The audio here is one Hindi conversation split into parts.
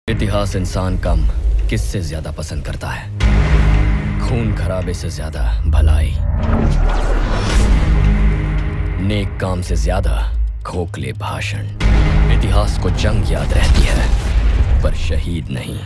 इतिहास इंसान कम किससे ज्यादा पसंद करता है? खून खराबे से ज्यादा भलाई, नेक काम से ज्यादा खोखले भाषण। इतिहास को जंग याद रहती है पर शहीद नहीं।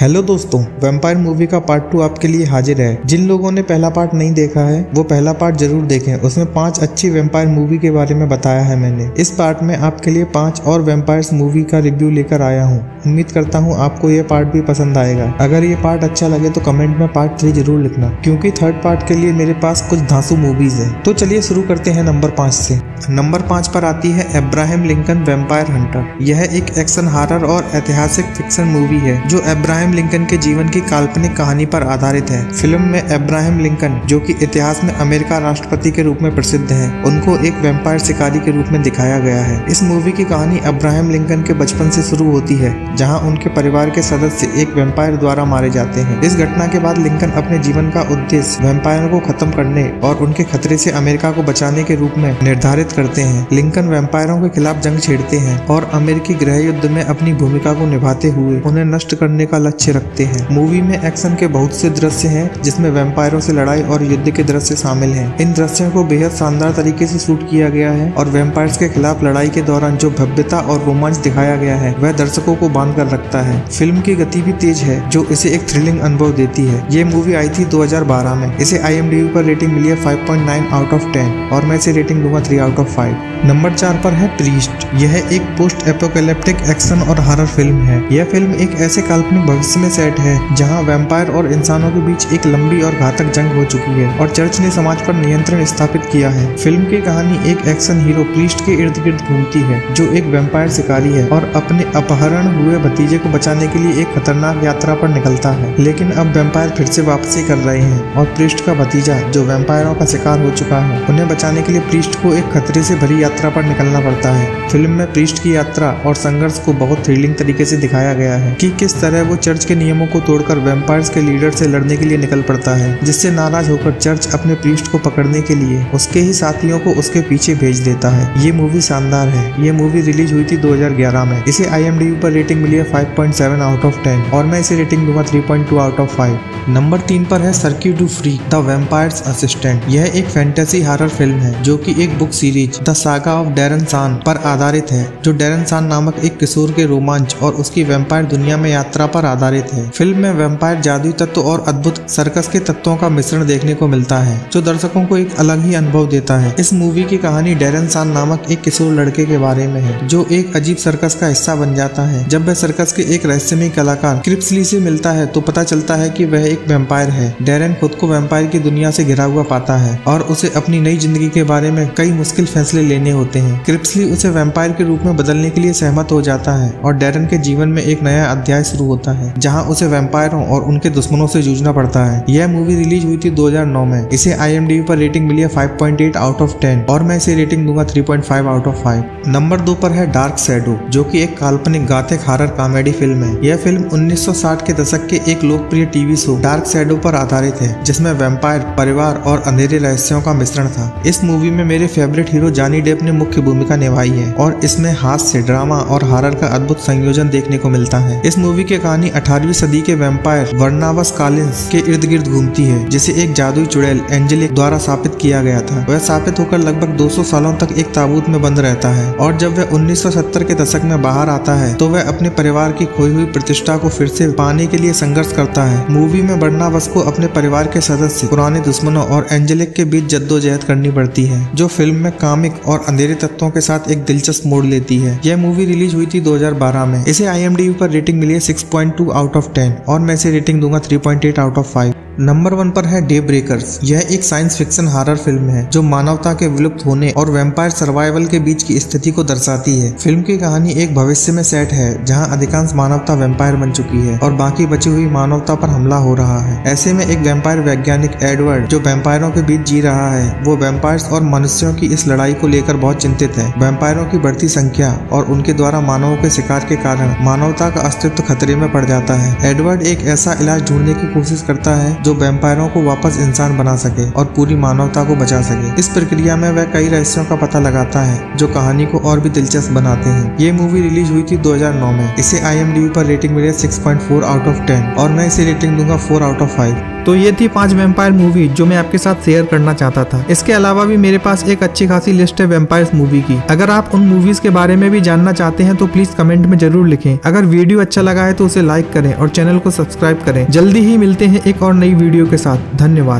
हेलो दोस्तों, वैम्पायर मूवी का पार्ट 2 आपके लिए हाजिर है। जिन लोगों ने पहला पार्ट नहीं देखा है वो पहला पार्ट जरूर देखें। उसमें 5 अच्छी वैम्पायर मूवी के बारे में बताया है मैंने। इस पार्ट में आपके लिए 5 और वैम्पायर्स मूवी का रिव्यू लेकर आया हूँ। उम्मीद करता हूँ आपको ये पार्ट भी पसंद आएगा। अगर ये पार्ट अच्छा लगे तो कमेंट में पार्ट 3 जरूर लिखना, क्योंकि थर्ड पार्ट के लिए मेरे पास कुछ धांसू मूवीज है। तो चलिए शुरू करते हैं नंबर 5 से। नंबर 5 पर आती है अब्राहम लिंकन वैम्पायर हंटर। यह एक एक्शन हॉरर और ऐतिहासिक फिक्शन मूवी है जो अब्राहम लिंकन के जीवन की काल्पनिक कहानी पर आधारित है। फिल्म में अब्राहम लिंकन, जो कि इतिहास में अमेरिका राष्ट्रपति के रूप में प्रसिद्ध है, उनको एक वैम्पायर शिकारी के रूप में दिखाया गया है। इस मूवी की कहानी अब्राहम लिंकन के बचपन से शुरू होती है, जहां उनके परिवार के सदस्य एक वैम्पायर द्वारा मारे जाते हैं। इस घटना के बाद लिंकन अपने जीवन का उद्देश्य वैम्पायरों को खत्म करने और उनके खतरे से अमेरिका को बचाने के रूप में निर्धारित करते हैं। लिंकन वैम्पायरों के खिलाफ जंग छेड़ते हैं और अमेरिकी गृह युद्ध में अपनी भूमिका को निभाते हुए उन्हें नष्ट करने का लक्ष्य रखते हैं। मूवी में एक्शन के बहुत से दृश्य हैं, जिसमें वैम्पायरों से लड़ाई और युद्ध के दृश्य शामिल हैं। इन दृश्यों को बेहद शानदार तरीके से शूट किया गया है और वैम्पायर्स के खिलाफ लड़ाई के दौरान जो भव्यता और रोमांच दिखाया गया है वह दर्शकों को बांध कर रखता है। फिल्म की गति भी तेज है जो इसे एक थ्रिलिंग अनुभव देती है। ये मूवी आई थी 2012 में। इसे IMDb पर रेटिंग मिली है 5.9 आउट ऑफ 10 और मैं इसे रेटिंग दूंगा 3 आउट ऑफ 5। नंबर 4 पर है प्रीस्ट। यह एक पोस्ट एपोकैलिप्टिक एक्शन और हॉरर फिल्म है। यह फिल्म एक ऐसे काल्पनिक भविष्य में सेट है जहां वैम्पायर और इंसानों के बीच एक लंबी और घातक जंग हो चुकी है और चर्च ने समाज पर नियंत्रण स्थापित किया है। फिल्म की कहानी एक एक्शन हीरो प्रीस्ट के इर्द गिर्द घूमती है, जो एक वैम्पायर शिकारी है और अपने अपहरण हुए भतीजे को बचाने के लिए एक खतरनाक यात्रा पर निकलता है। लेकिन अब वैम्पायर फिर से वापसी कर रहे हैं और प्रीस्ट का भतीजा, जो वैम्पायरों का शिकार हो चुका है, उन्हें बचाने के लिए प्रीस्ट को एक खतरे से भरी यात्रा पर निकलना पड़ता है। फिल्म में प्रीस्ट की यात्रा और संघर्ष को बहुत थ्रिलिंग तरीके से दिखाया गया है कि किस तरह वो चर्च के नियमों को तोड़कर वैम्पायर्स के लीडर से लड़ने के लिए निकल पड़ता है, जिससे नाराज होकर चर्च अपने प्रीस्ट को पकड़ने के लिए उसके ही साथियों को उसके पीछे भेज देता है। ये मूवी शानदार है। ये मूवी रिलीज हुई थी 2011 में। इसे IMDb पर रेटिंग मिली है 5.7 आउट ऑफ 10 और मैं इसे रेटिंग दूंगा 3.2 आउट ऑफ 5। नंबर 3 पर है Cirque du Freak the vampire's assistant. यह एक फैंटेसी हॉरर फिल्म है जो कि एक book series the saga of Darren Shan पर आधारित है, जो डैरन सान नामक एक किशोर के रोमांच और उसकी वैम्पायर दुनिया में यात्रा पर आधारित है। फिल्म में वैम्पायर जादुई तत्व और अद्भुत सर्कस के तत्वों का मिश्रण देखने को मिलता है, जो दर्शकों को एक अलग ही अनुभव देता है। इस मूवी की कहानी डैरन सान नामक एक किशोर लड़के के बारे में है, जो एक अजीब सर्कस का हिस्सा बन जाता है। जब वह सर्कस के एक रहस्यमय कलाकार क्रिप्सली से मिलता है तो पता चलता है कि वह एक वैम्पायर है। डैरन खुद को वैम्पायर की दुनिया से घिरा हुआ पाता है और उसे अपनी नई जिंदगी के बारे में कई मुश्किल फैसले लेने होते हैं। क्रिप्सली उसे वैम्पायर के रूप में बदलने के लिए सहमत हो जाता है और डैरन के जीवन में एक नया अध्याय शुरू होता है, जहां उसे वैम्पायरों और उनके दुश्मनों से जूझना पड़ता है। यह मूवी रिलीज हुई थी 2009 में। इसे IMDb पर रेटिंग मिली है 5.8 आउट ऑफ 10 और मैं इसे रेटिंग दूंगा 3.5 आउट ऑफ 5। नंबर 2 पर है डार्क शैडो, जो कि एक काल्पनिक गॉथिक हॉरर कॉमेडी फिल्म है। यह फिल्म 1960 के दशक के एक लोकप्रिय टीवी शो डार्क शैडो पर आधारित है, जिसमें वैम्पायर, परिवार और अंधेरे रहस्यों का मिश्रण था। इस मूवी में मेरे फेवरेट हीरो जॉनी डेप ने मुख्य भूमिका निभाई है और इसमें हास्य, ड्रामा और हॉरर का अद्भुत संयोजन देखने को मिलता है। इस मूवी की कहानी 18वीं सदी के वैम्पायर बर्नाबस कॉलिंस के इर्द गिर्द घूमती है, जिसे एक जादुई चुड़ैल एंजेलिक द्वारा स्थापित किया गया था। वह स्थापित होकर लगभग 200 सालों तक एक ताबूत में बंद रहता है और जब वह 1970 के दशक में बाहर आता है तो वह अपने परिवार की खोई हुई प्रतिष्ठा को फिर से पाने के लिए संघर्ष करता है। मूवी में बर्नाबस को अपने परिवार के सदस्य, पुराने दुश्मनों और एंजेलिक के बीच जद्दोजहद करनी पड़ती है, जो फिल्म में कॉमिक और अंधेरे तत्वों के साथ एक दिलचस्प मोड़ लेती है। यह मूवी रिलीज हुई थी 2012 में। इसे IMDb पर रेटिंग मिली है 6.2 आउट ऑफ 10 और मैं इसे रेटिंग दूंगा 3.8 आउट ऑफ 5। नंबर 1 पर है डे ब्रेकर्स। यह एक साइंस फिक्शन हॉरर फिल्म है जो मानवता के विलुप्त होने और वैम्पायर सर्वाइवल के बीच की स्थिति को दर्शाती है। फिल्म की कहानी एक भविष्य में सेट है जहां अधिकांश मानवता वैम्पायर बन चुकी है और बाकी बची हुई मानवता पर हमला हो रहा है। ऐसे में एक वैम्पायर वैज्ञानिक एडवर्ड, जो वैम्पायरों के बीच जी रहा है, वो वैम्पायर्स और मनुष्यों की इस लड़ाई को लेकर बहुत चिंतित है। वैम्पायरों की बढ़ती संख्या और उनके द्वारा मानवों के शिकार के कारण मानवता का अस्तित्व खतरे में पड़ जाता है। एडवर्ड एक ऐसा इलाज ढूंढने की कोशिश करता है जो वैम्पायरों को वापस इंसान बना सके और पूरी मानवता को बचा सके। इस प्रक्रिया में वह कई रहस्यों का पता लगाता है जो कहानी को और भी दिलचस्प बनाते हैं। ये मूवी रिलीज हुई थी 2009 में। इसे IMDb पर रेटिंग मिली 6.4 आउट ऑफ 10 और मैं इसे रेटिंग दूंगा 4 आउट ऑफ 5। तो ये थी 5 वैम्पायर मूवी जो मैं आपके साथ शेयर करना चाहता था। इसके अलावा भी मेरे पास एक अच्छी खासी लिस्ट है वैम्पायर्स मूवी की। अगर आप उन मूवीज के बारे में भी जानना चाहते हैं तो प्लीज कमेंट में जरूर लिखें। अगर वीडियो अच्छा लगा है तो उसे लाइक करें और चैनल को सब्सक्राइब करें। जल्दी ही मिलते हैं एक और नई वीडियो के साथ। धन्यवाद।